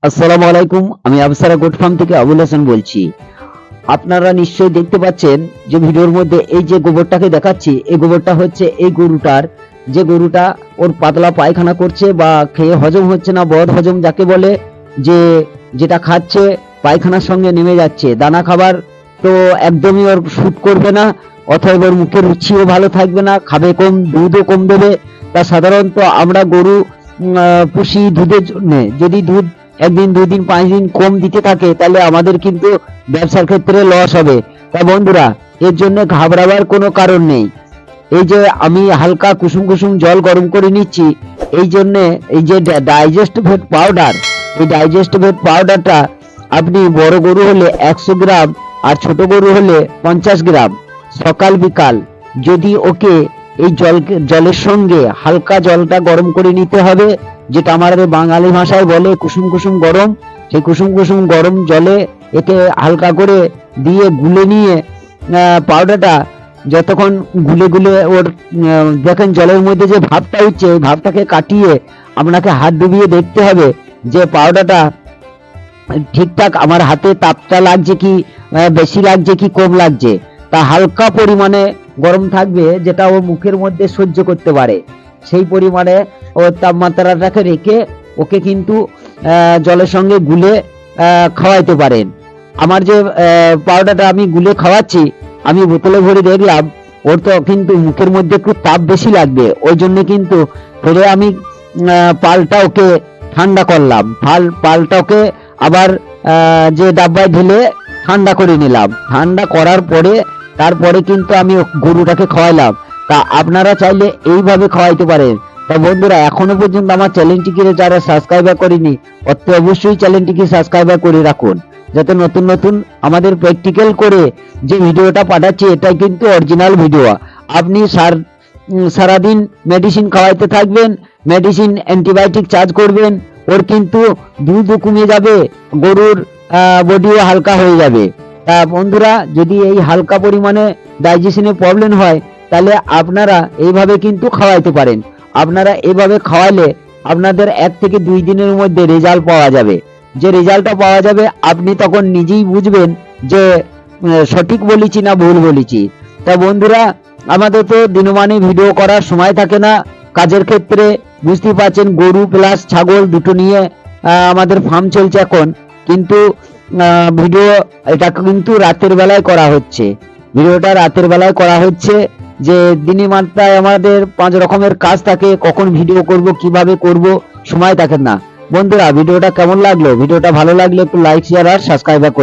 আসসালামু আলাইকুম। আমি আবসারা গোট ফার্ম থেকে আবুল হাসান বলছি। আপনারা নিশ্চয়ই দেখতে পাচ্ছেন যে ভিডিওর মধ্যে এই যে গোবরটাকে দেখাচ্ছি, এই গোবরটা হচ্ছে এই গরুটার, যে গরুটা ওর পাতলা পায়খানা করছে বা খেয়ে হজম হচ্ছে না, বদ হজম যাকে বলে, যে যেটা খাচ্ছে পায়খানার সঙ্গে নেমে যাচ্ছে, দানা খাবার তো একদমই ওর শুট করবে না, অথবা ওর মুখের রুচিও ভালো থাকবে না, খাবে কম, দুধও কম দেবে। তা সাধারণত আমরা গরু পুষি দুধের জন্য। যদি দুধ একদিন, 2 দিন, 5 দিন কম দিতে থাকে তাহলে আমাদের কিন্তু ব্যবসার ক্ষেত্রে লস হবে। তা বন্ধুরা, এর জন্য ঘাবড়াবার কোনো কারণ নেই। এই যে আমি হালকা কুসুম কুসুম জল গরম করে নিচ্ছি, এই জন্য এই যে ডাইজেস্টিভেট পাউডার, এই ডাইজেস্টিভেট পাউডারটা আপনি বড় গরু হলে 100 গ্রাম আর ছোট গরু হলে 50 গ্রাম সকাল বিকাল, যদি ওকে এই জলের সঙ্গে হালকা জলটা গরম করে নিতে হবে, যেটা আমাদের বাঙালি ভাষায় বলে কুসুম কুসুম গরম। সেই কুসুম কুসুম গরম জলে একে হালকা করে দিয়ে গুলে নিয়ে পাউডারটা যতক্ষণ গুলে গুলে ওর দেখেন জলের মধ্যে যে ভাবটা উঠছে, ওই ভাবটাকে কাটিয়ে আপনাকে হাত ডুবিয়ে দেখতে হবে যে পাউডারটা ঠিকঠাক আমার হাতে তাপটা লাগছে কি, বেশি লাগছে কি কম লাগছে। তা হালকা পরিমাণে গরম থাকবে, যেটা ও মুখের মধ্যে সহ্য করতে পারে, সেই পরিমাণে ওর তাপমাত্রাটাকে রেখে ওকে কিন্তু জলের সঙ্গে গুলে খাওয়াইতে পারেন। আমার যে পাউডারটা আমি গুলে খাওয়াচ্ছি, আমি বোতলে ভরে দেখলাম ওর তো কিন্তু মুখের মধ্যে একটু তাপ বেশি লাগবে, ওই জন্য কিন্তু ফেরে আমি পালটা ওকে ঠান্ডা করলাম, পালটা ওকে আবার যে ডাব্বায় ঢেলে ঠান্ডা করে নিলাম। ঠান্ডা করার পরে তারপরে কিন্তু আমি গরুটাকে খাওয়াইলাম। তা আপনারা চাইলে এইভাবে খাওয়াইতে পারেন। তা বন্ধুরা, এখনো পর্যন্ত আমার চ্যানেলটিকে যারা সাবস্ক্রাইবার করেনি, অতি অবশ্যই চ্যানেলটিকে সাবস্ক্রাইবার করে রাখুন, যাতে নতুন নতুন আমাদের প্র্যাকটিক্যাল করে যে ভিডিওটা পাঠাচ্ছি এটাই কিন্তু অরিজিনাল ভিডিও। আপনি সারাদিন মেডিসিন খাওয়াইতে থাকবেন, মেডিসিন অ্যান্টিবায়োটিক চার্জ করবেন, ওর কিন্তু দুধও কমে যাবে, গরুর বডিও হালকা হয়ে যাবে। তা বন্ধুরা, যদি এই হালকা পরিমাণে ডাইজেশনের প্রবলেম হয় তাহলে আপনারা এইভাবে কিন্তু খাওয়াইতে পারেন। আপনারা এইভাবে খাওয়াইলে আপনাদের 1 থেকে 2 দিনের মধ্যে রেজাল্ট পাওয়া যাবে। যে রেজাল্টটা পাওয়া যাবে আপনি তখন নিজেই বুঝবেন যে সঠিক বলেছি না ভুল বলেছি। তা বন্ধুরা, আমাদের তো দিনমানে ভিডিও করার সময় থাকে না, কাজের ক্ষেত্রে বুঝতেই পারছেন, গরু প্লাস ছাগল দুটো নিয়ে আমাদের ফার্ম চলছে এখন। কিন্তু ভিডিও এটা কিন্তু রাতের বেলায় করা হচ্ছে, ভিডিওটা রাতের বেলায় করা হচ্ছে। যে দিনে মাত্রায় আমাদের 5 রকমের কাজ থাকে, কখন ভিডিও করব, কিভাবে করব, সময় থাকে না। বন্ধুরা, ভিডিওটা কেমন লাগলো? ভিডিওটা ভালো লাগলে একটু লাইক, শেয়ার আর সাবস্ক্রাইব করুন।